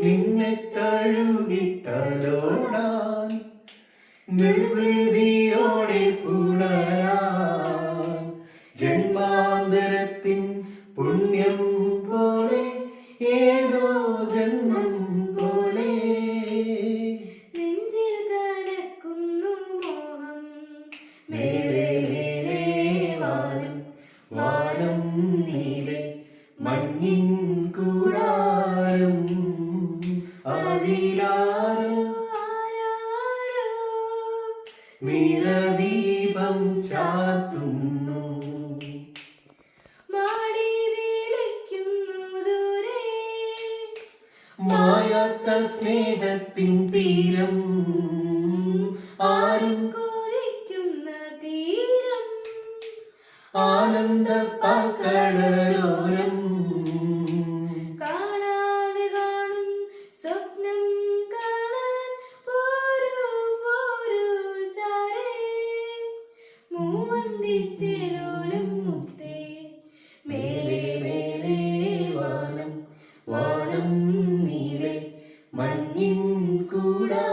നിന്നെ തഴുകിത്തലോടാൻ നിർവൃതിയോടെ പുണരാൻ ജന്മാന്തരത്തിൻ പുണ്യം പോലെ ഏതോ ജന്മം പോലെ നെഞ്ചിൽ കനക്കുന്നു മോഹം മേലെ മേലെ വാനം വാനം നീലെ മഞ്ഞിൻ കൂടാരം അതിലാരോ നിറദീപം ചാർത്തുന്നു മാടി വിളിക്കുന്നു ദൂരെ മായാത്ത സ്നേഹത്തിൻ തീരം ആരും കൊതിക്കുന്ന തീരം ആനന്ദ പാൽക്കടലോരം കാണാതെ കാണും സ്വപ്നം കാണാൻ പോരൂ പോരൂ ചാരേ മൂവന്തിച്ചേലോലും മുത്തേ മേലെ മേലെ വാനം വാനം നീലെ മഞ്ഞിൻ കൂടാ